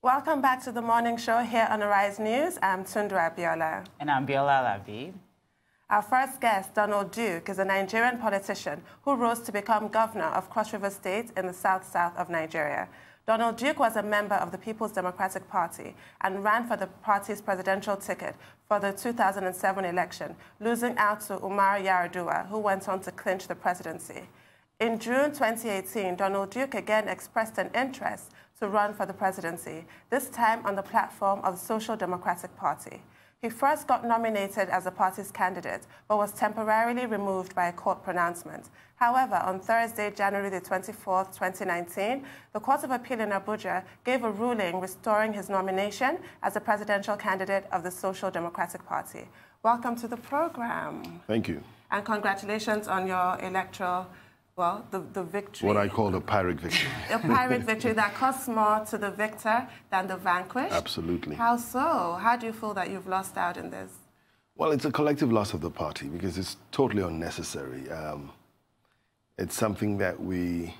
Welcome back to the morning show here on Arise News. I'm Tundu Abiola. And I'm Biola Labi. Our first guest, Donald Duke, is a Nigerian politician who rose to become governor of Cross River State in the south-south of Nigeria. Donald Duke was a member of the People's Democratic Party and ran for the party's presidential ticket for the 2007 election, losing out to Umar Yar'Adua, who went on to clinch the presidency. In June 2018, Donald Duke again expressed an interest to run for the presidency, this time on the platform of the Social Democratic Party. He first got nominated as the party's candidate, but was temporarily removed by a court pronouncement. However, on Thursday, January the 24th, 2019, the Court of Appeal in Abuja gave a ruling restoring his nomination as the presidential candidate of the Social Democratic Party. Welcome to the program. Thank you. And congratulations on your electoral, well, the victory. What I call a Pyrrhic victory. A Pyrrhic victory that costs more to the victor than the vanquished. Absolutely. How so? How do you feel that you've lost out in this? Well, it's a collective loss of the party because it's totally unnecessary. It's something that we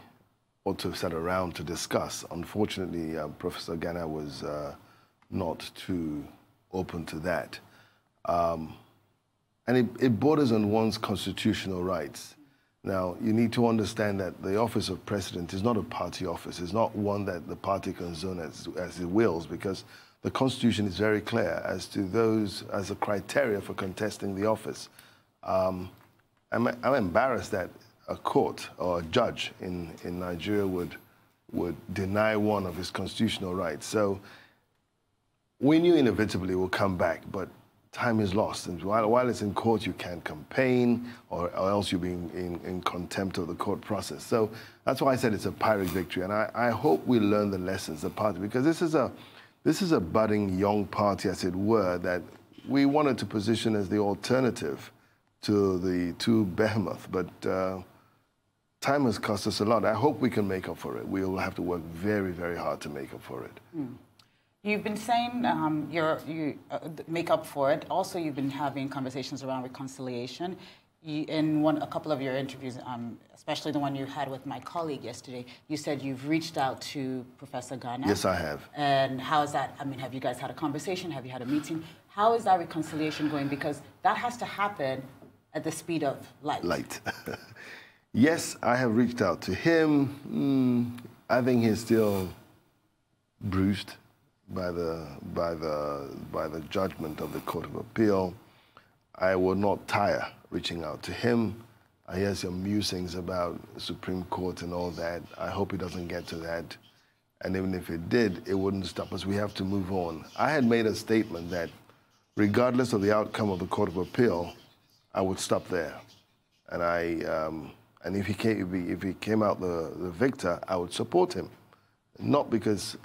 ought to have sat around to discuss. Unfortunately, Professor Ghana was not too open to that. And it borders on one's constitutional rights. Now, you need to understand that the office of president is not a party office. It's not one that the party can zone as it wills, because the Constitution is very clear as to those, as a criteria for contesting the office. I'm embarrassed that a court or a judge in Nigeria would deny one of his constitutional rights. So we knew inevitably it would come back, but time is lost. And while it's in court, you can't campaign, or else you're being in contempt of the court process. So that's why I said it's a Pyrrhic victory. And I hope we learn the lessons, the party, because this is a budding young party, as it were, that we wanted to position as the alternative to the two behemoths. But time has cost us a lot. I hope we can make up for it. We will have to work very, very hard to make up for it. Mm. You've been saying you make up for it. Also, you've been having conversations around reconciliation. In a couple of your interviews, especially the one you had with my colleague yesterday, you said you've reached out to Professor Ghana. Yes, I have. And how is that? I mean, have you guys had a conversation? Have you had a meeting? How is that reconciliation going? Because that has to happen at the speed of light. Light. Yes, I have reached out to him. I think he's still bruised by the judgment of the Court of Appeal. I will not tire reaching out to him. I hear some musings about the Supreme Court and all that. I hope it doesn't get to that. And even if it did, it wouldn't stop us. We have to move on. I had made a statement that regardless of the outcome of the Court of Appeal, I would stop there. And if he came out the victor, I would support him. Not because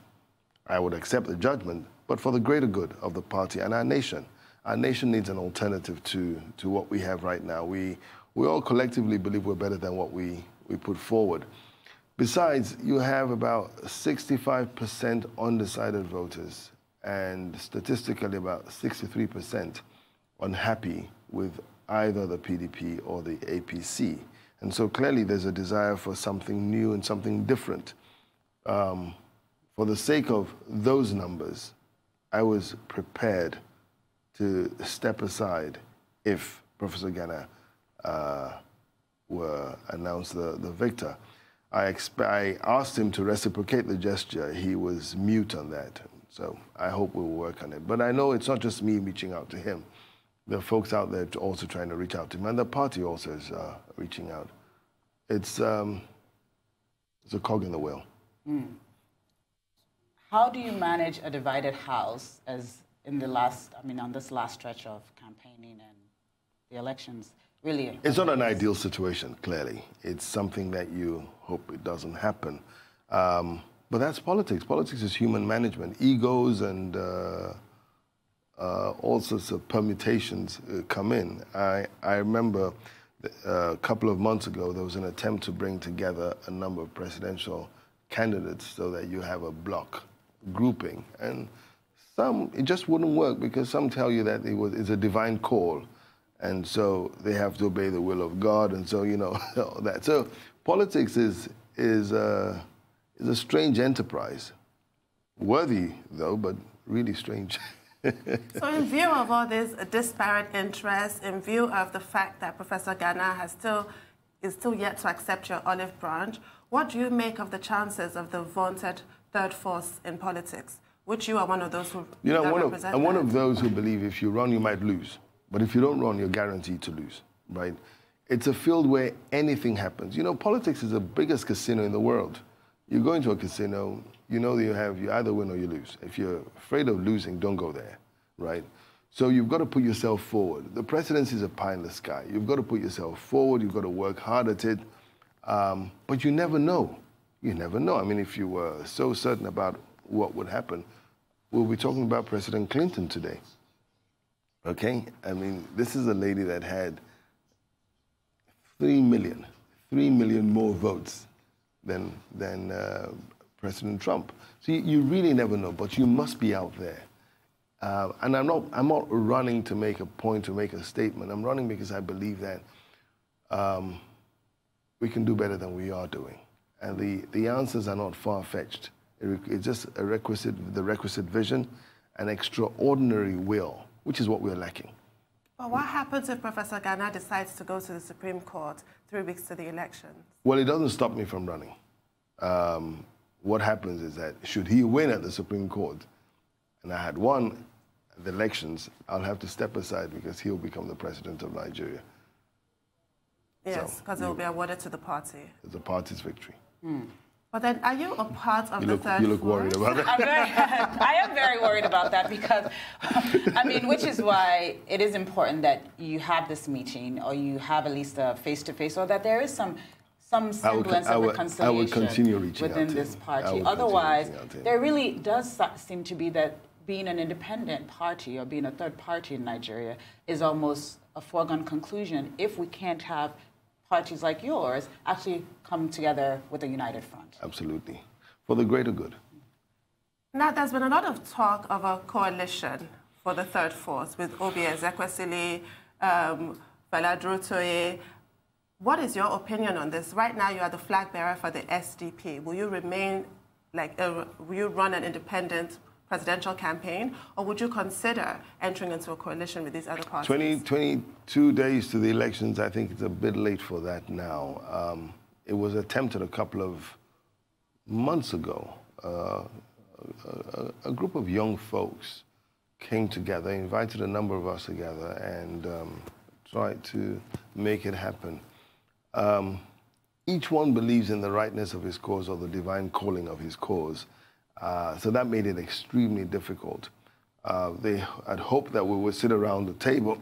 I would accept the judgment, but for the greater good of the party and our nation. Our nation needs an alternative to what we have right now. We all collectively believe we're better than what we put forward. Besides, you have about 65% undecided voters, and statistically about 63% unhappy with either the PDP or the APC. And so clearly there's a desire for something new and something different. For the sake of those numbers, I was prepared to step aside if Professor Ghana were announced the victor. I asked him to reciprocate the gesture. He was mute on that. So I hope we'll work on it. But I know it's not just me reaching out to him. There are folks out there also trying to reach out to him, and the party also is reaching out. It's a cog in the wheel. Mm. How do you manage a divided house as in the last, on this last stretch of campaigning and the elections? Really, it's not an ideal situation, clearly. It's something that you hope it doesn't happen. But that's politics. Politics is human management. Egos and all sorts of permutations come in. I remember a couple of months ago, there was an attempt to bring together a number of presidential candidates so that you have a block grouping. And it just wouldn't work because some tell you that it's a divine call. And so they have to obey the will of God. And so, all that. So politics is a strange enterprise. Worthy, though, but really strange. So in view of all these disparate interests, in view of the fact that Professor Ghana is still yet to accept your olive branch, what do you make of the chances of the vaunted third force in politics, which you are one of those who represent? I'm one of those who believe if you run, you might lose. But if you don't run, you're guaranteed to lose, right? It's a field where anything happens. You know, politics is the biggest casino in the world. You go into a casino, you know that you either win or you lose. If you're afraid of losing, don't go there, right? So you've got to put yourself forward. The presidency is a pie in the sky. You've got to put yourself forward. You've got to work hard at it. But you never know. You never know. I mean, if you were so certain about what would happen, we'll be talking about President Clinton today, okay? I mean, this is a lady that had 3 million more votes than President Trump. So you really never know, but you must be out there. And I'm not running to make a point, to make a statement. I'm running because I believe that we can do better than we are doing. And the answers are not far-fetched. It's just the requisite vision and extraordinary will, which is what we're lacking. But what happens if Professor Ghana decides to go to the Supreme Court 3 weeks to the elections? Well, it doesn't stop me from running. What happens is that should he win at the Supreme Court, and I had won the elections, I'll have to step aside because he'll become the president of Nigeria. Yes, because it will be awarded to the party. It's the party's victory. But then, are you a part of the third force? You look worried about that. I am very worried about that because, I mean, which is why it is important that you have this meeting or you have at least a face-to-face or that there is some semblance of reconciliation I would continue reaching within this party. Otherwise, there really does seem to be that being an independent party or being a third party in Nigeria is almost a foregone conclusion if we can't have parties like yours actually come together with a united front. Absolutely. For the greater good. Now, there's been a lot of talk of a coalition for the third force with Obi Ezekwesili, Fela Durotoye. What is your opinion on this? Right now, you are the flag bearer for the SDP. Will you remain, will you run an independent presidential campaign, or would you consider entering into a coalition with these other parties? 22 days to the elections, I think it's a bit late for that now. It was attempted a couple of months ago. A group of young folks came together, invited a number of us together, and tried to make it happen. Each one believes in the rightness of his cause or the divine calling of his cause. So that made it extremely difficult. They had hoped that we would sit around the table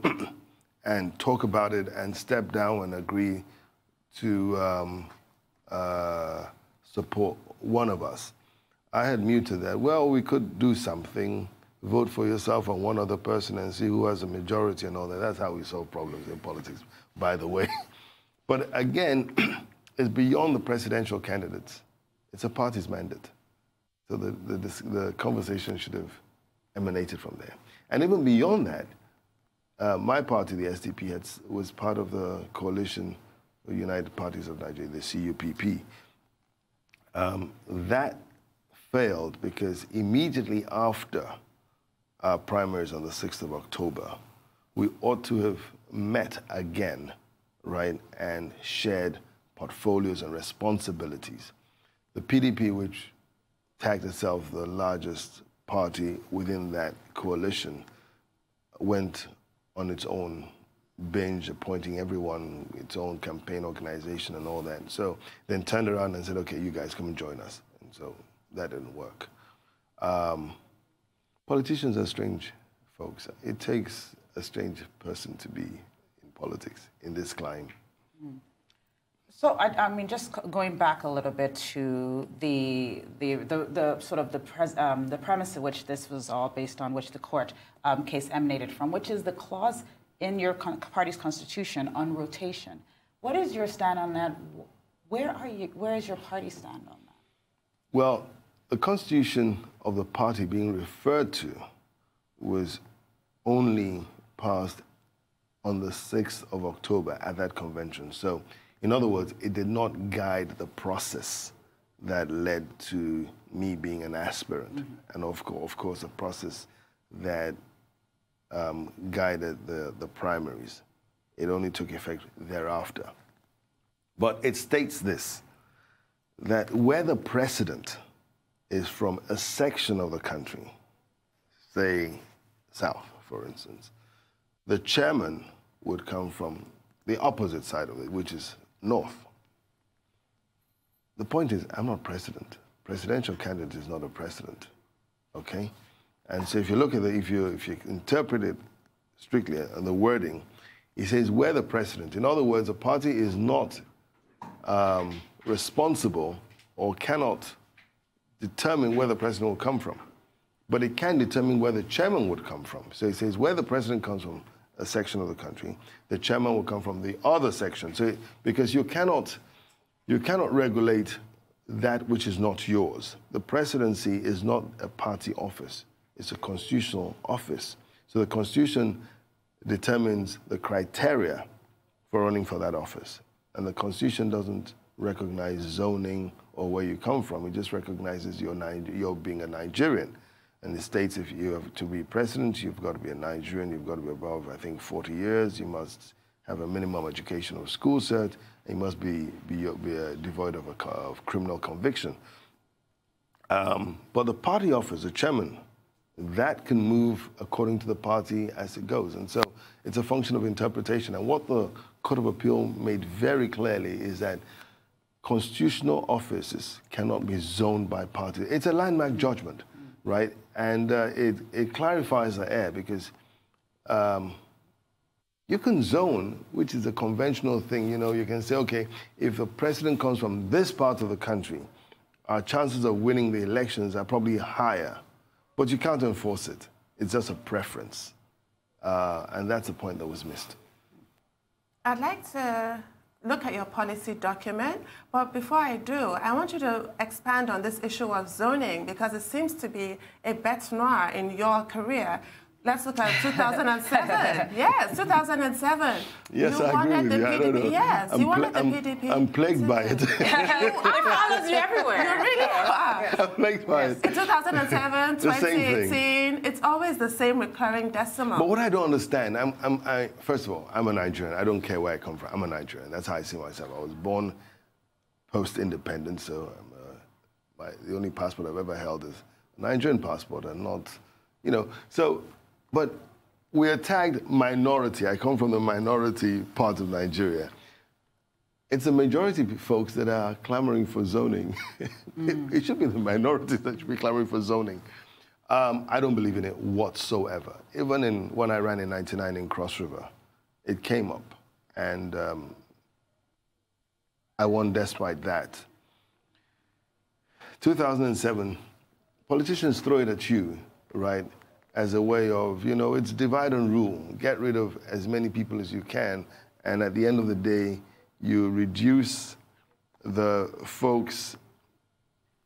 and talk about it and step down and agree to support one of us. I had muted that. Well, we could do something, vote for yourself and one other person and see who has a majority and all that. That's how we solve problems in politics, by the way. But again, it's beyond the presidential candidates. It's a party's mandate. So the conversation should have emanated from there. And even beyond that, my party, the SDP, was part of the coalition of United Parties of Nigeria, the CUPP. That failed because immediately after our primaries on the 6th of October, we ought to have met again, right, and shared portfolios and responsibilities. The PDP, which tagged itself the largest party within that coalition, went on its own binge, appointing everyone its own campaign organization and all that. So then turned around and said, okay, you guys come and join us. And so that didn't work. Politicians are strange folks. It takes a strange person to be in politics in this climate. So I mean, just going back a little bit to the sort of the premise of which this was all based on, which the court case emanated from, which is the clause in your party's constitution on rotation. What is your stand on that? Where is your party stand on that? Well, the constitution of the party being referred to was only passed on the 6th of October at that convention. So, in other words, it did not guide the process that led to me being an aspirant, and of course, a process that guided the primaries. It only took effect thereafter. But it states this, that where the president is from a section of the country, say South, for instance, the chairman would come from the opposite side of it, which is North. The point is, I'm not president. Presidential candidate is not a president, okay? And so if you look at it, if you interpret it strictly on the wording, he says where the president, in other words, a party is not responsible or cannot determine where the president will come from, but it can determine where the chairman would come from. So he says where the president comes from a section of the country, the chairman will come from the other section. So because you cannot regulate that which is not yours. The presidency is not a party office. It's a constitutional office. So the Constitution determines the criteria for running for that office. And the Constitution doesn't recognize zoning or where you come from. It just recognizes you're being a Nigerian. And it states if you have to be president, you've got to be a Nigerian, you've got to be above, I think, 40 years, you must have a minimum educational school cert, and you must be devoid of criminal conviction. But the party office, the chairman, that can move according to the party as it goes. And so it's a function of interpretation. And what the Court of Appeal made very clearly is that constitutional offices cannot be zoned by party. It's a landmark judgment, right? And it clarifies the air because you can zone, which is a conventional thing. You know, you can say, okay, if a president comes from this part of the country, our chances of winning the elections are probably higher. But you can't enforce it. It's just a preference. And that's the point that was missed. I'd like to look at your policy document, but before I do, I want you to expand on this issue of zoning because it seems to be a bête noire in your career. Let's look at 2007. Yes, 2007. Yes, I agree with you. I don't know. Yes, you wanted the PDP. I'm plagued by it. It follows you everywhere. You really are. I'm plagued by it. In 2007, 2018, it's always the same recurring decimal. But what I don't understand, first of all, I'm a Nigerian. I don't care where I come from. I'm a Nigerian. That's how I see myself. I was born post-independence, so the only passport I've ever held is a Nigerian passport and not, you know, so. But we are tagged minority. I come from the minority part of Nigeria. It's the majority folks that are clamoring for zoning. It should be the minority that should be clamoring for zoning. I don't believe in it whatsoever. Even when I ran in '99 in Cross River, it came up. And I won despite that. 2007, politicians throw it at you, right? As a way of, you know, it's divide and rule. Get rid of as many people as you can, and at the end of the day, you reduce the folks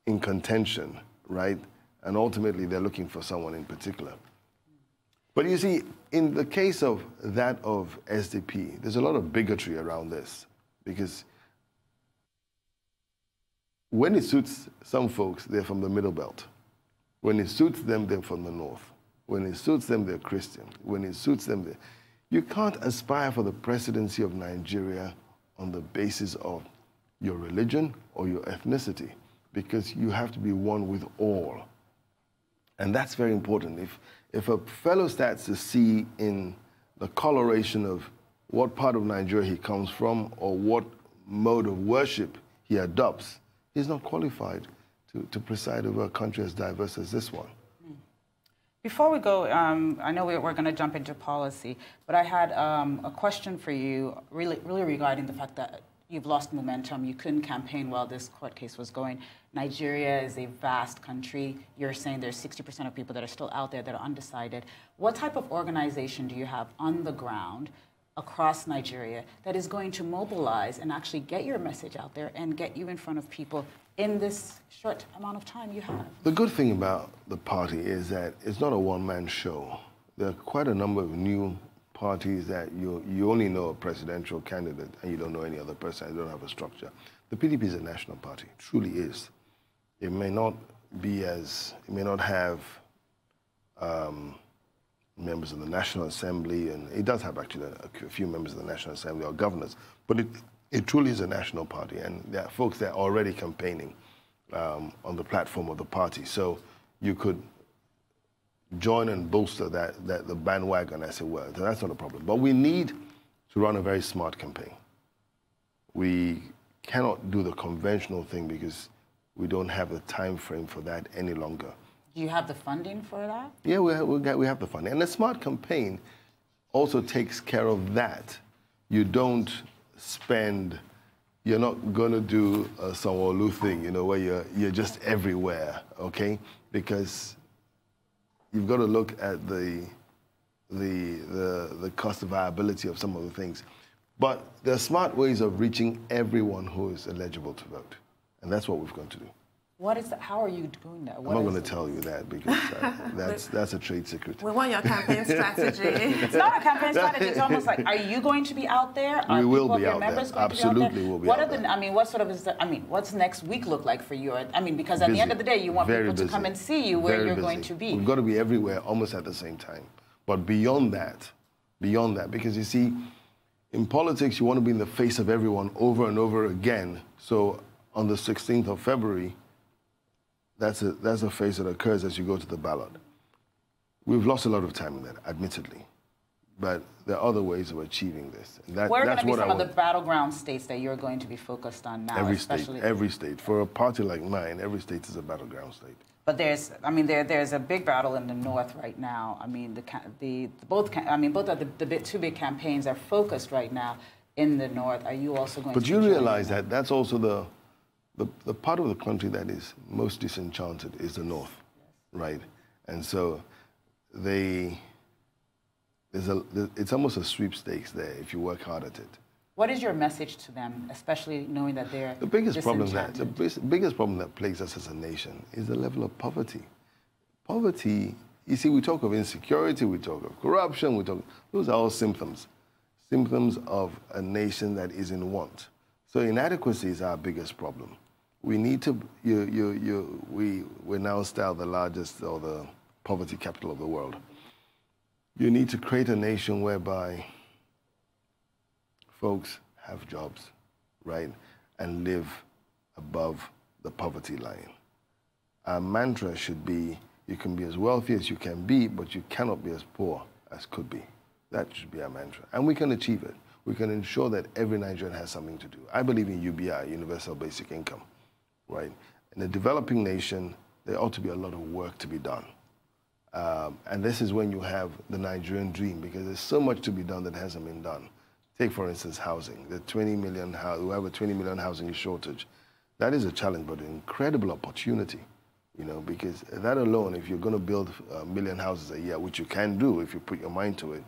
in contention, right? And ultimately, they're looking for someone in particular. But you see, in the case of that of SDP, there's a lot of bigotry around this, because when it suits some folks, they're from the Middle Belt. When it suits them, they're from the North. When it suits them, they're Christian. When it suits them, you can't aspire for the presidency of Nigeria on the basis of your religion or your ethnicity, because you have to be one with all. And that's very important. If a fellow starts to see in the coloration of what part of Nigeria he comes from or what mode of worship he adopts, he's not qualified to preside over a country as diverse as this one. Before we go, I know we're going to jump into policy, but I had a question for you really regarding the fact that you've lost momentum. You couldn't campaign while this court case was going. Nigeria is a vast country. You're saying there's 60% of people that are still out there that are undecided. What type of organization do you have on the ground across Nigeria that is going to mobilize and actually get your message out there and get you in front of people in this short amount of time you have? The good thing about the party is that it's not a one-man show. There are quite a number of new parties that you only know a presidential candidate and you don't know any other person, you don't have a structure. The PDP is a national party, truly is. It may not be as, it may not have members of the National Assembly, and it does have actually a few members of the National Assembly or governors, but it truly is a national party, and there are folks that are already campaigning on the platform of the party. So you could join and bolster the bandwagon, as it were. So that's not a problem. But we need to run a very smart campaign. We cannot do the conventional thing because we don't have the time frame for that any longer. Do you have the funding for that? Yeah, we have the funding. And the smart campaign also takes care of that. You don't spend, you're not going to do a Sanwo-Olu thing, you know, where you're just everywhere, okay? Because you've got to look at the cost of viability of some of the things. But there are smart ways of reaching everyone who is eligible to vote. And that's what we're going to do. What is that? How are you doing that? I'm not going to tell you that because that's a trade secret. We want your campaign strategy. It's not a campaign strategy. It's almost like, are you going to be out there? Are we will be out there. Absolutely, we'll be out there. I mean, what sort of is the, I mean, what's next week look like for you? I mean, because at the end of the day, you want people to come and see you where you're going to be. We've got to be everywhere almost at the same time. But beyond that, because you see, in politics, you want to be in the face of everyone over and over again. So on the 16th of February, that's a phase that occurs as you go to the ballot. We've lost a lot of time in that, admittedly. But there are other ways of achieving this. Where are going to be some of the battleground states that you're going to be focused on now? Every state. For a party like mine, every state is a battleground state. But there's a big battle in the north right now. I mean, both of the two big campaigns are focused right now in the north. Are you also going to? But you realize that that's also the part of the country that is most disenchanted is the north, right? And so it's almost a sweepstakes there if you work hard at it. What is your message to them, especially knowing that they're the biggest problem that plagues us as a nation is the level of poverty. Poverty, you see, we talk of insecurity, we talk of corruption, those are all symptoms of a nation that is in want. So inadequacy is our biggest problem. We need to, we're now styled the largest or the poverty capital of the world. You need to create a nation whereby folks have jobs, right, and live above the poverty line. Our mantra should be, you can be as wealthy as you can be, but you cannot be as poor as could be. That should be our mantra. And we can achieve it. We can ensure that every Nigerian has something to do. I believe in UBI, Universal Basic Income, right? In a developing nation, there ought to be a lot of work to be done. And this is when you have the Nigerian dream, because there's so much to be done that hasn't been done. Take, for instance, housing. We have a 20 million housing shortage. That is a challenge, but an incredible opportunity, you know, because that alone, if you're going to build 1 million houses a year, which you can do if you put your mind to it,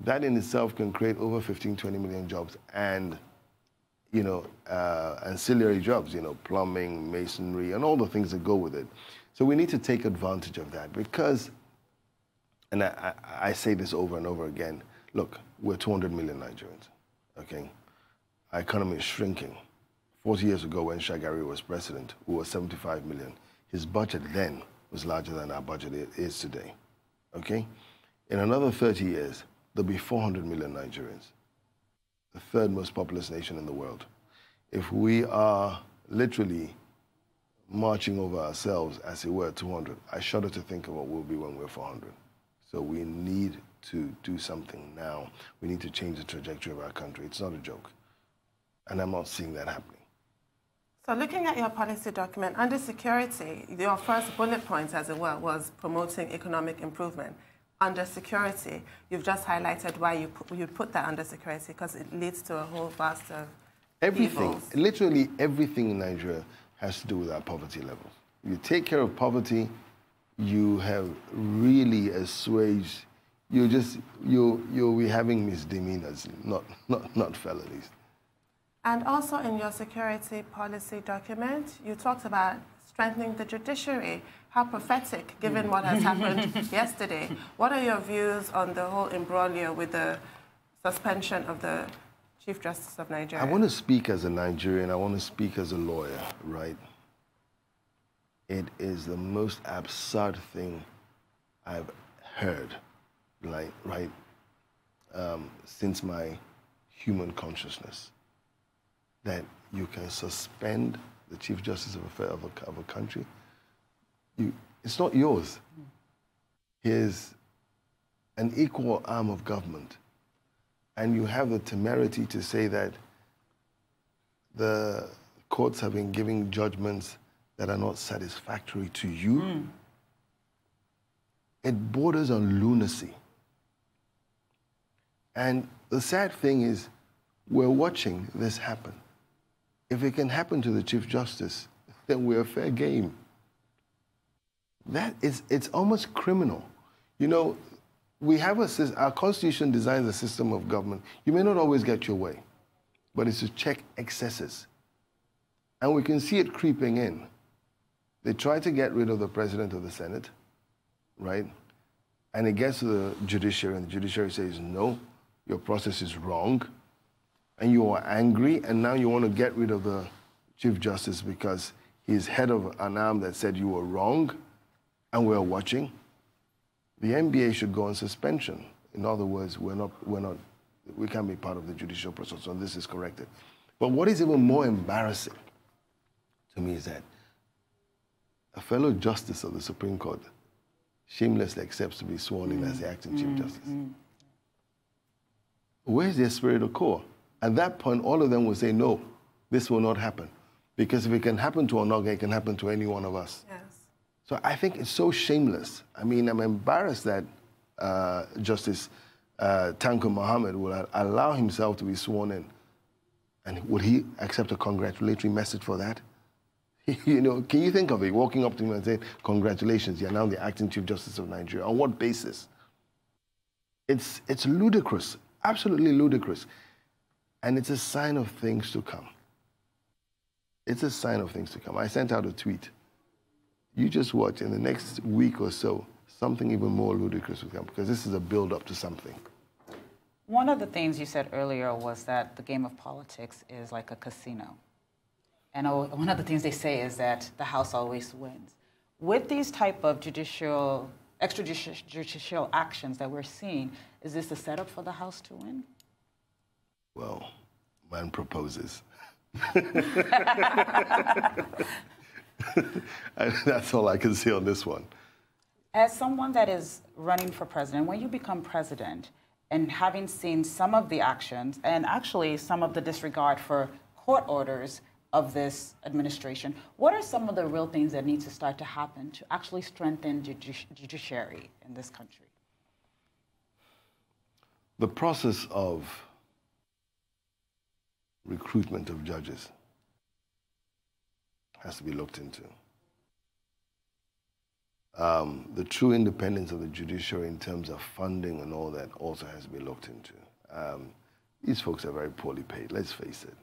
that in itself can create over 15, 20 million jobs and, you know, ancillary jobs, you know, plumbing, masonry, and all the things that go with it. So we need to take advantage of that because, and I say this over and over again, look, we're 200 million Nigerians, okay? Our economy is shrinking. 40 years ago when Shagari was president, we were 75 million. His budget then was larger than our budget is today, okay? In another 30 years, there'll be 400 million Nigerians, the third most populous nation in the world. If we are literally marching over ourselves, as it were, 200, I shudder to think of what we'll be when we're 400. So we need to do something now. We need to change the trajectory of our country. It's not a joke. And I'm not seeing that happening. So looking at your policy document, under security, your first bullet point, as it were, was promoting economic improvement. Under security, you've just highlighted why you put that under security, because it leads to a whole vast of everything, evils. Literally everything in Nigeria has to do with our poverty levels. If you take care of poverty, you have really assuaged, you'll be having misdemeanors, not felonies. And also in your security policy document, you talked about strengthening the judiciary. How prophetic, given what has happened yesterday. What are your views on the whole imbroglio with the suspension of the Chief Justice of Nigeria? I want to speak as a Nigerian. I want to speak as a lawyer, right? It is the most absurd thing I've heard, since my human consciousness, that you can suspend the Chief Justice of a country. It's not yours. He is an equal arm of government. And you have the temerity to say that the courts have been giving judgments that are not satisfactory to you. It borders on lunacy. And the sad thing is, we're watching this happen. If it can happen to the Chief Justice, then we're fair game. It's almost criminal. You know, we have our Constitution designs a system of government. You may not always get your way, but it's to check excesses. And we can see it creeping in. They try to get rid of the President of the Senate, right? And it gets to the judiciary, and the judiciary says, no, your process is wrong. And you are angry, and now you want to get rid of the Chief Justice because he's head of an arm that said you were wrong, and we're watching. The NBA should go on suspension. In other words, we can't be part of the judicial process, so this is corrected. But what is even more embarrassing to me is that a fellow justice of the Supreme Court shamelessly accepts to be sworn in as the acting Chief Justice. Where's the esprit de corps? At that point, all of them will say, no, this will not happen. Because if it can happen to Onoga, it can happen to any one of us. Yes. So I think it's so shameless. I mean, I'm embarrassed that Justice Tanko Mohammed will allow himself to be sworn in. And would he accept a congratulatory message for that? You know, can you think of it, walking up to him and saying, congratulations, you're now the acting Chief Justice of Nigeria. On what basis? It's ludicrous, absolutely ludicrous. And it's a sign of things to come. It's a sign of things to come. I sent out a tweet. You just watch, in the next week or so, something even more ludicrous will come, because this is a build-up to something. One of the things you said earlier was that the game of politics is like a casino. And one of the things they say is that the House always wins. With these type of extrajudicial actions that we're seeing, is this a setup for the House to win? Well, man proposes. That's all I can say on this one. As someone that is running for president, when you become president, and having seen some of the actions, and actually some of the disregard for court orders of this administration, what are some of the real things that need to start to happen to actually strengthen judiciary in this country? The process of recruitment of judges has to be looked into. The true independence of the judiciary in terms of funding and all that also has to be looked into. These folks are very poorly paid, let's face it.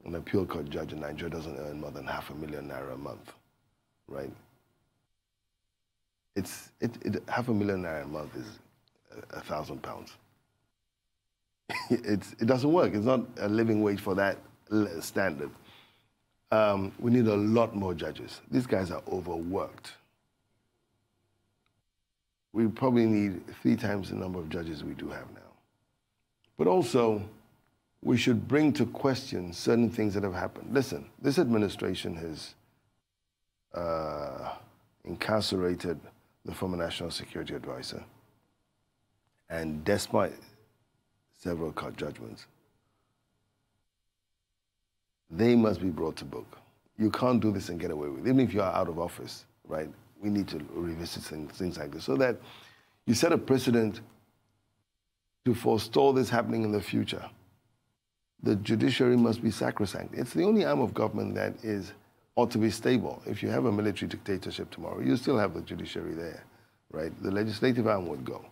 An appeal court judge in Nigeria doesn't earn more than £500,000 a month, right? £500,000 a month is £1,000. It doesn't work. It's not a living wage for that standard. We need a lot more judges. These guys are overworked. We probably need 3 times the number of judges we do have now. But also, we should bring to question certain things that have happened. Listen, this administration has incarcerated the former National Security Advisor, and despite several court judgments, they must be brought to book. You can't do this and get away with it. Even if you are out of office, right? We need to revisit things like this so that you set a precedent to forestall this happening in the future. The judiciary must be sacrosanct. It's the only arm of government that ought to be stable. If you have a military dictatorship tomorrow, you still have the judiciary there, right? The legislative arm would go.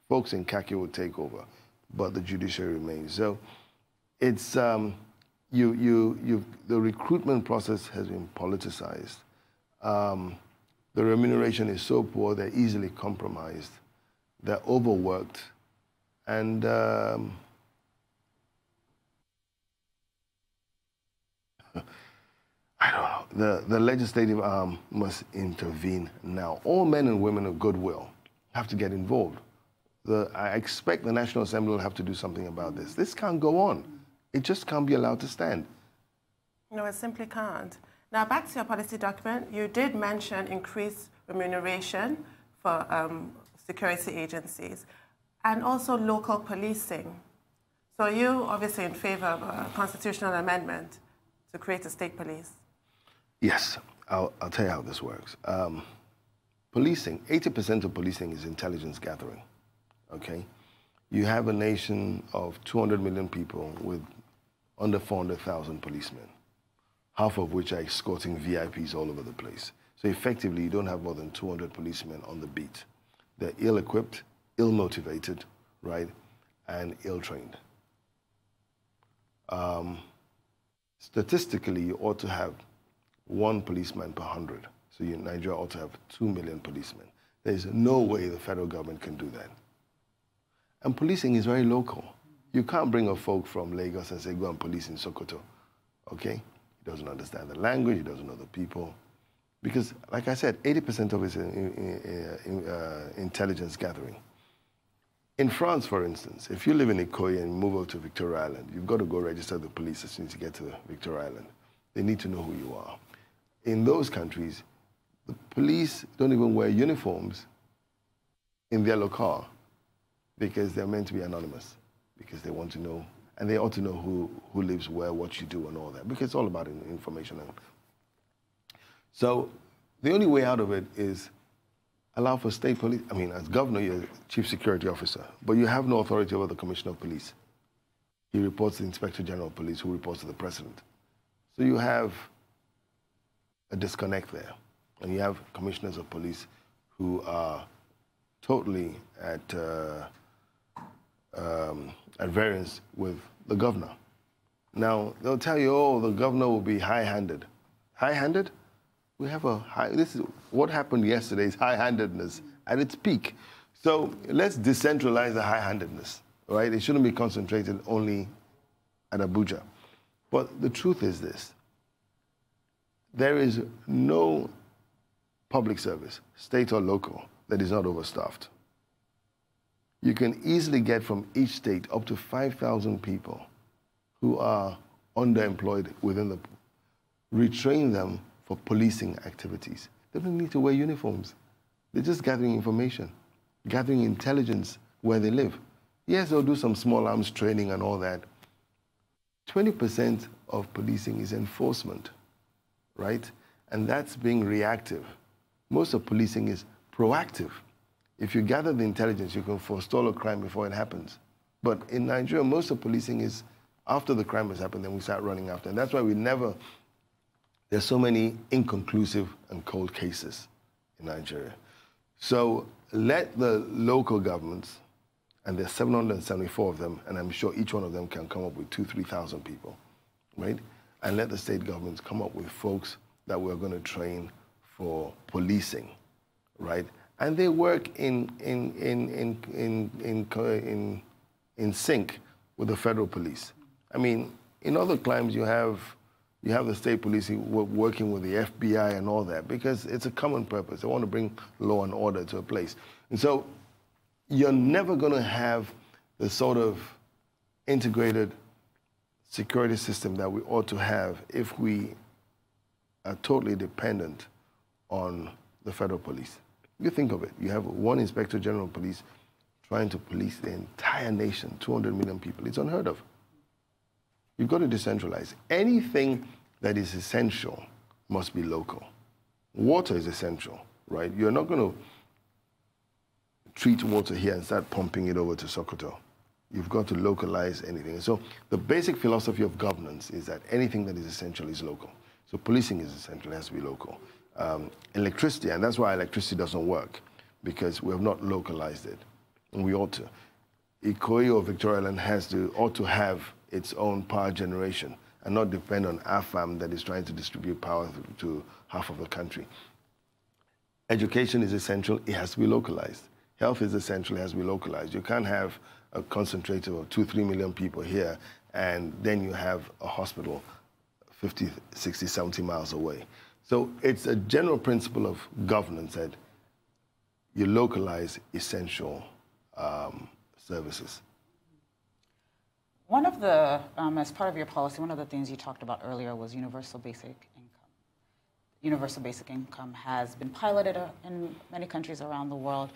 Folks in khaki would take over, but the judiciary remains. So it's, the recruitment process has been politicized. The remuneration is so poor, they're easily compromised. They're overworked. And I don't know. the legislative arm must intervene now. All men and women of goodwill have to get involved. I expect the National Assembly will have to do something about this. This can't go on. It just can't be allowed to stand. No, it simply can't. Now, back to your policy document, you did mention increased remuneration for security agencies and also local policing. So you obviously in favor of a constitutional amendment to create a state police? Yes, I'll tell you how this works. Policing, 80% of policing is intelligence gathering, okay? You have a nation of 200 million people with under 400,000 policemen, half of which are escorting VIPs all over the place. So effectively, you don't have more than 200 policemen on the beat. They're ill-equipped, ill-motivated, right, and ill-trained. Statistically, you ought to have 1 policeman per 100. So Nigeria ought to have 2 million policemen. There's no way the federal government can do that. And policing is very local. You can't bring a folk from Lagos and say, go and police in Sokoto, okay? He doesn't understand the language, he doesn't know the people. Because, like I said, 80% of it is intelligence gathering. In France, for instance, if you live in Ikoyi and move over to Victoria Island, you've got to go register the police as soon as you get to Victoria Island. They need to know who you are. In those countries, the police don't even wear uniforms in their locale because they're meant to be anonymous, because they want to know, and they ought to know who lives where, what you do, and all that, because it's all about information. So the only way out of it is allow for state police. I mean, as governor, you're chief security officer, but you have no authority over the commissioner of police. He reports to the inspector general of police, who reports to the president. So you have a disconnect there. And you have commissioners of police who are totally at variance with the governor. Now, they'll tell you, oh, the governor will be high-handed. High-handed? We have this is what happened yesterday is high-handedness at its peak. So let's decentralize the high-handedness, right? It shouldn't be concentrated only at Abuja. But the truth is this. There is no public service, state or local, that is not overstaffed. You can easily get from each state up to 5,000 people who are underemployed within the... Retrain them for policing activities. They don't need to wear uniforms. They're just gathering information, gathering intelligence where they live. Yes, they'll do some small arms training and all that. 20% of policing is enforcement, right? And that's being reactive. Most of policing is proactive. If you gather the intelligence, you can forestall a crime before it happens. But in Nigeria, most of policing is after the crime has happened, then we start running after. And that's why there's so many inconclusive and cold cases in Nigeria. So let the local governments, and there's 774 of them, and I'm sure each one of them can come up with 2,000 to 3,000 people, right? And let the state governments come up with folks that we're going to train for policing, right? And they work in sync with the federal police. I mean, in other climes you have the state police working with the FBI and all that because it's a common purpose. They want to bring law and order to a place. And so you're never going to have the sort of integrated security system that we ought to have if we are totally dependent on the federal police. You think of it. You have one inspector general of police trying to police the entire nation, 200 million people. It's unheard of. You've got to decentralize. Anything that is essential must be local. Water is essential, right? You're not going to treat water here and start pumping it over to Sokoto. You've got to localize anything. So the basic philosophy of governance is that anything that is essential is local. So policing is essential, it has to be local. Electricity, and that's why electricity doesn't work, because we have not localized it, and we ought to. Ikoyi or Victoria Island ought to have its own power generation and not depend on AFAM that is trying to distribute power to half of the country. Education is essential, it has to be localized. Health is essential, it has to be localized. You can't have a concentrated of 2-3 million people here and then you have a hospital 50, 60, 70 miles away. So it's a general principle of governance that you localize essential services. One of the, as part of your policy, one of the things you talked about earlier was universal basic income. Universal basic income has been piloted in many countries around the world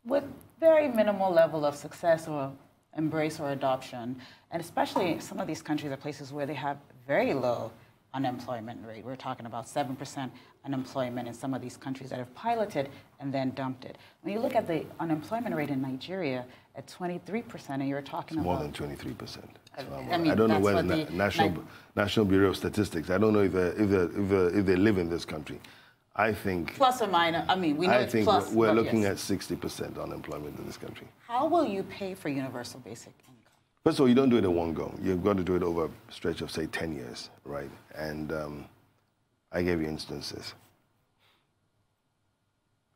with very minimal level of success or embrace or adoption. And especially some of these countries are places where they have very low unemployment rate. We're talking about 7% unemployment in some of these countries that have piloted and then dumped it. When you look at the unemployment rate in Nigeria at 23%, and you're talking it's about... more than 23%. I mean, I don't know whether the National Bureau of Statistics, I don't know if they live in this country. I think... Plus or minus, I mean, we know it's plus. I think we're looking at 60% unemployment in this country. How will you pay for universal basic income? First of all, you don't do it in one go. You've got to do it over a stretch of, say, 10 years, right? And I gave you instances.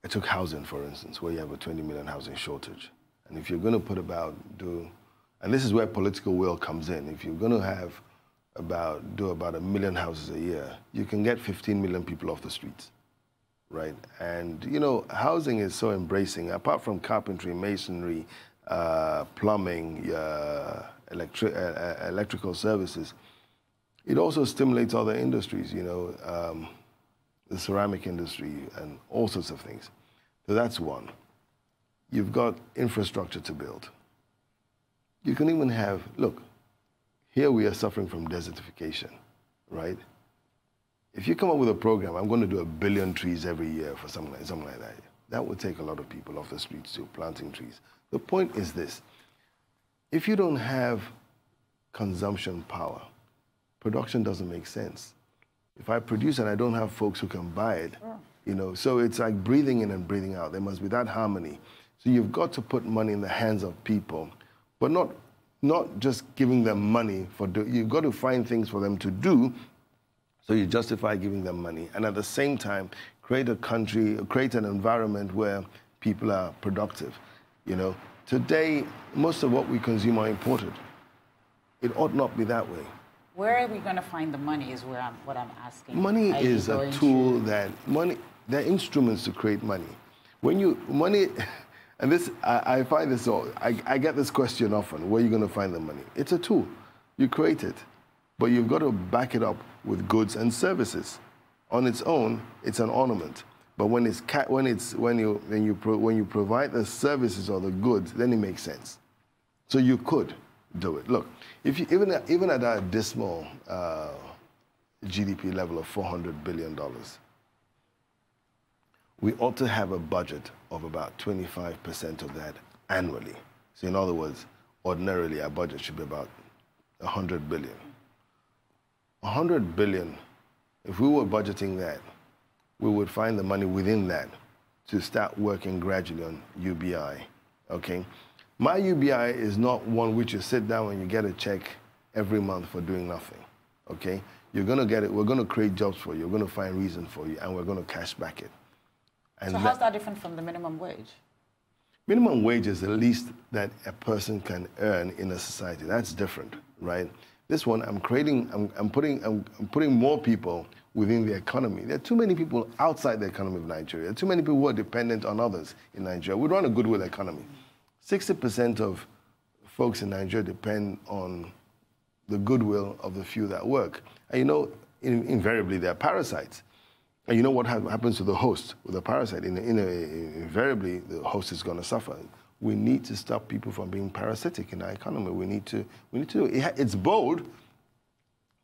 I took housing, for instance, where you have a 20 million housing shortage. And if you're going to put and this is where political will comes in. If you're going to do about 1 million houses a year, you can get 15 million people off the streets, right? And, you know, housing is so embracing. Apart from carpentry, masonry, plumbing, electrical services, it also stimulates other industries, you know, the ceramic industry and all sorts of things. So that's one. You've got infrastructure to build. You can even have, look, here we are suffering from desertification, right? If you come up with a program, I'm going to do 1 billion trees every year for something like that, that would take a lot of people off the streets to planting trees. The point is this: if you don't have consumption power, production doesn't make sense. If I produce and I don't have folks who can buy it, you know, so it's like breathing in and breathing out. There must be that harmony. So you've got to put money in the hands of people, but not just giving them money you've got to find things for them to do, so you justify giving them money, and at the same time create an environment where people are productive. You know, today most of what we consume are imported. It ought not be that way. Where are we going to find the money is what I'm asking. Money is a tool they're instruments to create money. And this, I find this, I get this question often: where are you going to find the money? It's a tool. You create it, but you've got to back it up with goods and services. On its own, it's an ornament. But when you provide the services or the goods, then it makes sense. So you could do it. Look, if you, even at our dismal GDP level of $400 billion, we ought to have a budget of about 25% of that annually. So in other words, ordinarily our budget should be about 100 billion. 100 billion, if we were budgeting that, we would find the money within that to start working gradually on UBI, okay? My UBI is not one which you sit down and you get a check every month for doing nothing, okay? You're gonna get it, we're gonna create jobs for you, we're gonna find reason for you, and we're gonna cash back it. And so how's that different from the minimum wage? Minimum wage is the least that a person can earn in a society. That's different, right? This one, I'm putting more people within the economy. There are too many people outside the economy of Nigeria. There are too many people who are dependent on others in Nigeria. We run a goodwill economy. 60% of folks in Nigeria depend on the goodwill of the few that work. And you know, invariably, they're parasites. And you know what happens to the host with a parasite? Invariably, the host is going to suffer. We need to stop people from being parasitic in our economy. We need to do it. It's bold,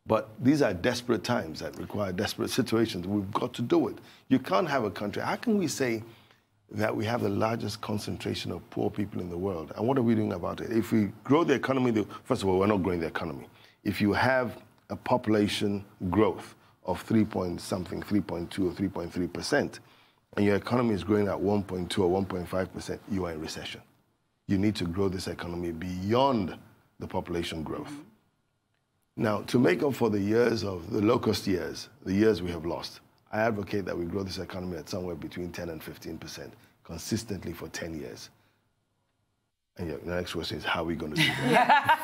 but these are desperate times that require desperate situations. We've got to do it. You can't have a country. How can we say that we have the largest concentration of poor people in the world? And what are we doing about it? If we grow the economy, first of all, we're not growing the economy. If you have a population growth of 3.2 or 3.3%, and your economy is growing at 1.2 or 1.5%, you are in recession. You need to grow this economy beyond the population growth. Now, to make up for the years of the locust years, the years we have lost, I advocate that we grow this economy at somewhere between 10 and 15% consistently for 10 years. And the next question is, how are we going to do that?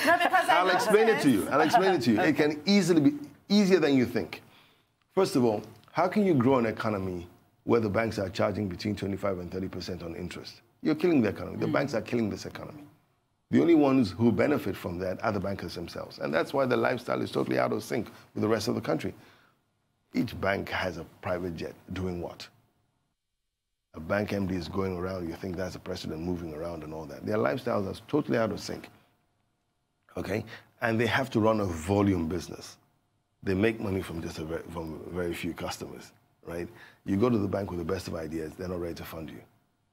No, because I'll explain it to you. I'll explain it to you. Okay. It can easily be easier than you think. First of all, how can you grow an economy where the banks are charging between 25 and 30% on interest? You're killing the economy. The banks are killing this economy. The only ones who benefit from that are the bankers themselves. And that's why the lifestyle is totally out of sync with the rest of the country. Each bank has a private jet doing what? A bank MD is going around, you think that's the president moving around and all that. Their lifestyles are totally out of sync, okay? And they have to run a volume business. They make money from just from very few customers, right? You go to the bank with the best of ideas, they're not ready to fund you.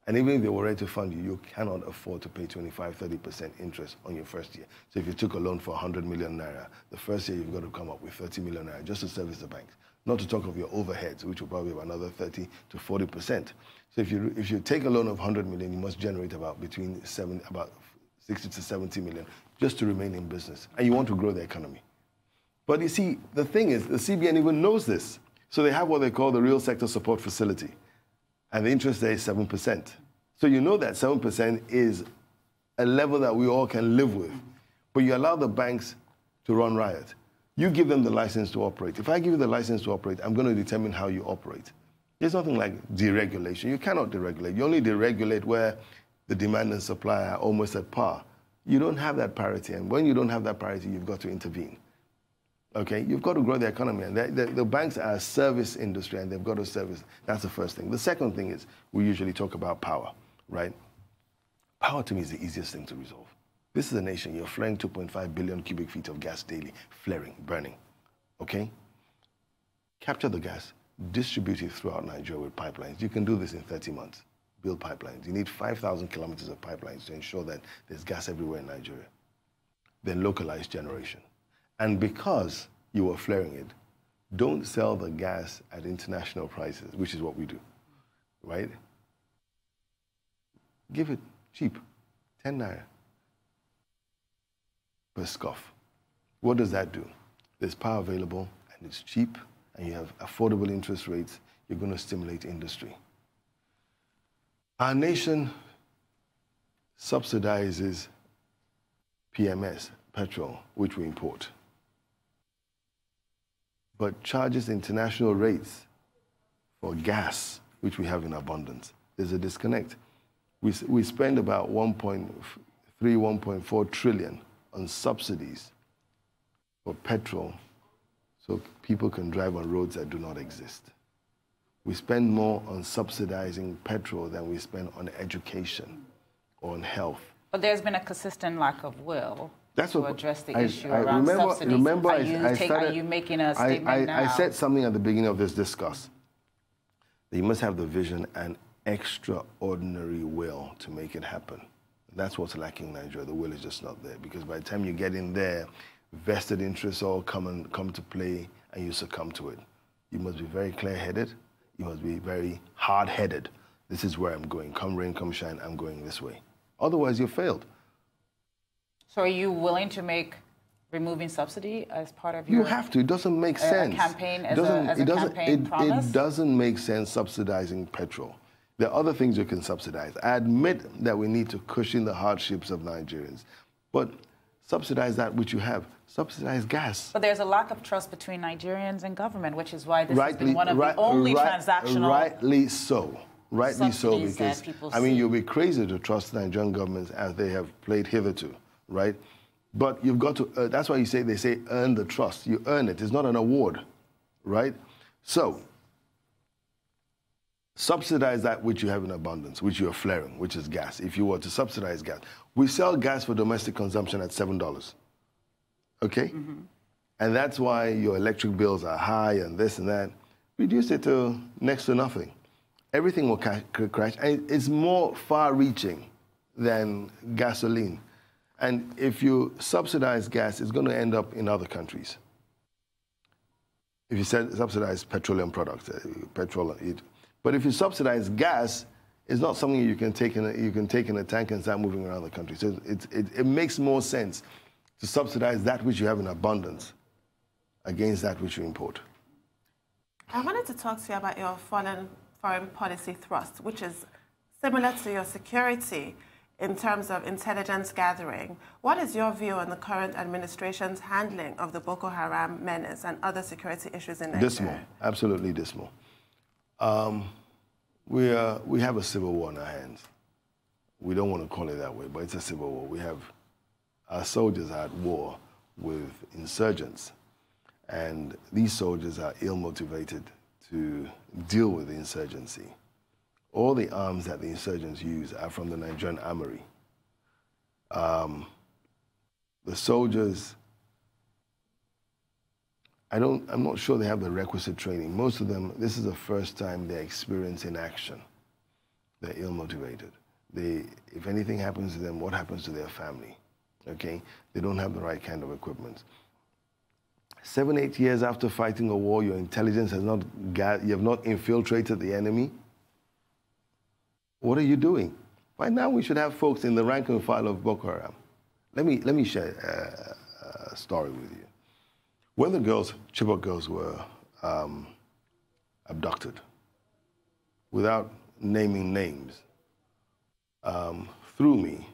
And even if they were ready to fund you, you cannot afford to pay 25, 30% interest on your first year. So if you took a loan for 100 million naira, the first year you've got to come up with 30 million naira just to service the banks. Not to talk of your overheads, which will probably be another 30 to 40%. So if you take a loan of 100 million, you must generate about 60 to 70 million just to remain in business. And you want to grow the economy. But you see, the thing is, the CBN even knows this. So they have what they call the real sector support facility. And the interest there is 7%. So you know that 7% is a level that we all can live with. But you allow the banks to run riot. You give them the license to operate. If I give you the license to operate, I'm going to determine how you operate. There's nothing like deregulation. You cannot deregulate. You only deregulate where the demand and supply are almost at par. You don't have that parity. And when you don't have that parity, you've got to intervene. Okay, you've got to grow the economy, and the banks are a service industry, and they've got to service. That's the first thing. The second thing is we usually talk about power, right? Power to me is the easiest thing to resolve. This is a nation. You're flaring 2.5 billion cubic feet of gas daily, flaring, burning. Okay? Capture the gas, distribute it throughout Nigeria with pipelines. You can do this in 30 months. Build pipelines. You need 5,000 kilometers of pipelines to ensure that there's gas everywhere in Nigeria. Then localize generation. And because you were flaring it, don't sell the gas at international prices, which is what we do, right? Give it cheap, 10 naira per scoff. What does that do? There's power available, and it's cheap, and you have affordable interest rates. You're going to stimulate industry. Our nation subsidizes PMS, petrol, which we import, but charges international rates for gas, which we have in abundance. There's a disconnect. We spend about 1.3, 1.4 trillion on subsidies for petrol so people can drive on roads that do not exist. We spend more on subsidizing petrol than we spend on education or on health. But there's been a consistent lack of will to address the issue I around subsidies. Remember, are you making a statement now? I said something at the beginning of this discourse. That you must have the vision and extraordinary will to make it happen. That's what's lacking in Nigeria. The will is just not there. Because by the time you get in there, vested interests all come to play and you succumb to it. You must be very clear-headed. You must be very hard-headed. This is where I'm going. Come rain, come shine, I'm going this way. Otherwise, you've failed. So are you willing to make removing subsidy as part of your... You have to. It doesn't make sense. Campaign as a campaign promise? It doesn't make sense subsidizing petrol. There are other things you can subsidize. I admit that we need to cushion the hardships of Nigerians, but subsidize that which you have. Subsidize gas. But there's a lack of trust between Nigerians and government, which is why this has been one of the only transactional... Rightly so. Rightly so, because, I mean, you'll be crazy to trust the Nigerian government as they have played hitherto, right? But you've got to, that's why they say earn the trust. You earn it. It's not an award, right? So, subsidize that which you have in abundance, which you're flaring, which is gas. If you were to subsidize gas. We sell gas for domestic consumption at $7, okay? Mm-hmm. And that's why your electric bills are high and this and that. Reduce it to next to nothing. Everything will crash. And it's more far-reaching than gasoline. And if you subsidize gas, it's going to end up in other countries. If you subsidize petroleum products, but if you subsidize gas, it's not something you can take in a tank and start moving around the country. So it makes more sense to subsidize that which you have in abundance against that which you import. I wanted to talk to you about your foreign policy thrust, which is similar to your security. in terms of intelligence gathering. What is your view on the current administration's handling of the Boko Haram menace and other security issues in Nigeria? Dismal, absolutely dismal. We have a civil war in our hands. We don't want to call it that way, but it's a civil war. Our soldiers are at war with insurgents, and these soldiers are ill-motivated to deal with the insurgency. All the arms that the insurgents use are from the Nigerian armory. The soldiers, I'm not sure they have the requisite training. Most of them, this is the first time they're experiencing action. They're ill-motivated. If anything happens to them, what happens to their family? Okay? They don't have the right kind of equipment. 7, 8 years after fighting a war, your intelligence has not, you have not infiltrated the enemy. What are you doing? By now, we should have folks in the rank and file of Boko Haram. Let me share a story with you. When the girls, Chibok girls, were abducted, without naming names, through me,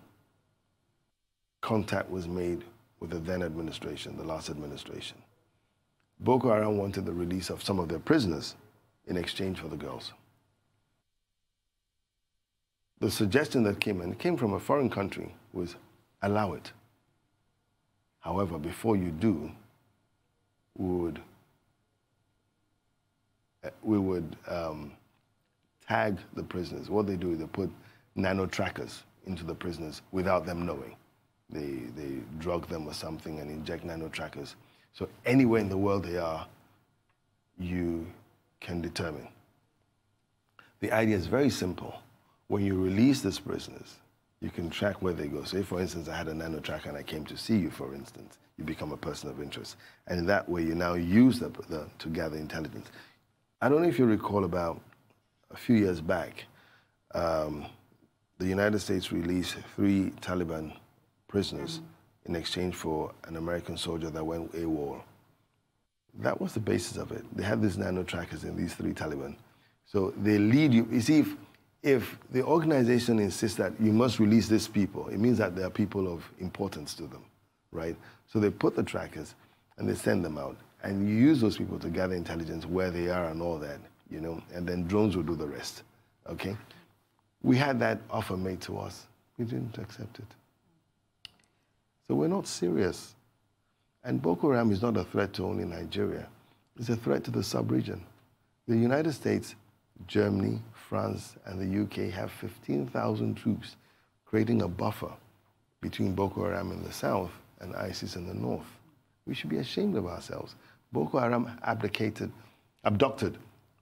contact was made with the then administration, the last administration. Boko Haram wanted the release of some of their prisoners in exchange for the girls. The suggestion that came, and it came from a foreign country, was allow it. However, before you do, we would tag the prisoners. What they do is they put nano trackers into the prisoners without them knowing. They drug them or something and inject nano trackers. So anywhere in the world they are, you can determine. The idea is very simple. When you release these prisoners, you can track where they go. Say, for instance, I had a nano tracker and I came to see you, for instance. You become a person of interest. And in that way, you now use to gather intelligence. I don't know if you recall, about a few years back, the United States released 3 Taliban prisoners in exchange for an American soldier that went AWOL. That was the basis of it. They had these nano trackers in these 3 Taliban. So they lead you. You see, if the organization insists that you must release these people, it means that there are people of importance to them, right? So they put the trackers and they send them out. And you use those people to gather intelligence where they are and all that, you know, and then drones will do the rest, okay? We had that offer made to us. We didn't accept it. So we're not serious. And Boko Haram is not a threat to only Nigeria. It's a threat to the sub-region. The United States, Germany, France, and the UK have 15,000 troops, creating a buffer between Boko Haram in the south and ISIS in the north. We should be ashamed of ourselves. Boko Haram abducted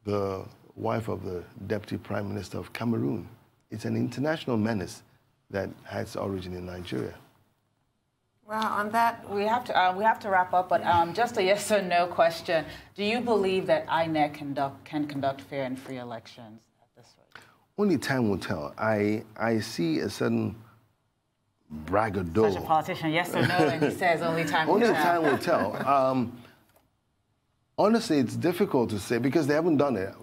the wife of the Deputy Prime Minister of Cameroon. It's an international menace that has its origin in Nigeria. Well, on that, we have to wrap up, but just a yes or no question. Do you believe that INEC can conduct fair and free elections at this rate? Only time will tell. I see a certain braggadocio. Such a politician, yes or no, and he says only time will tell. Only time will tell. Honestly, it's difficult to say because they haven't done it.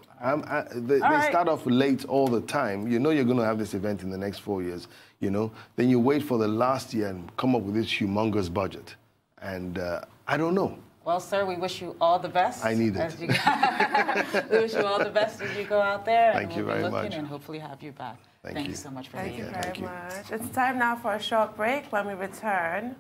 They start off late all the time. You know you're going to have this event in the next 4 years, you know. Then you wait for the last year and come up with this humongous budget. And I don't know. Well, sir, we wish you all the best. I need it. We wish you all the best as you go out there. Thank you very much. And hopefully have you back. Thank you so much for being here. Thank you very much. It's time now for a short break. When we return,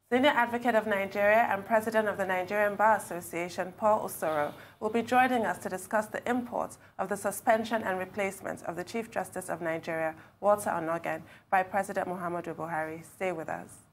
Senior Advocate of Nigeria and President of the Nigerian Bar Association, Paul Osoro, will be joining us to discuss the import of the suspension and replacement of the Chief Justice of Nigeria, Walter Onnoghen, by President Muhammadu Buhari. Stay with us.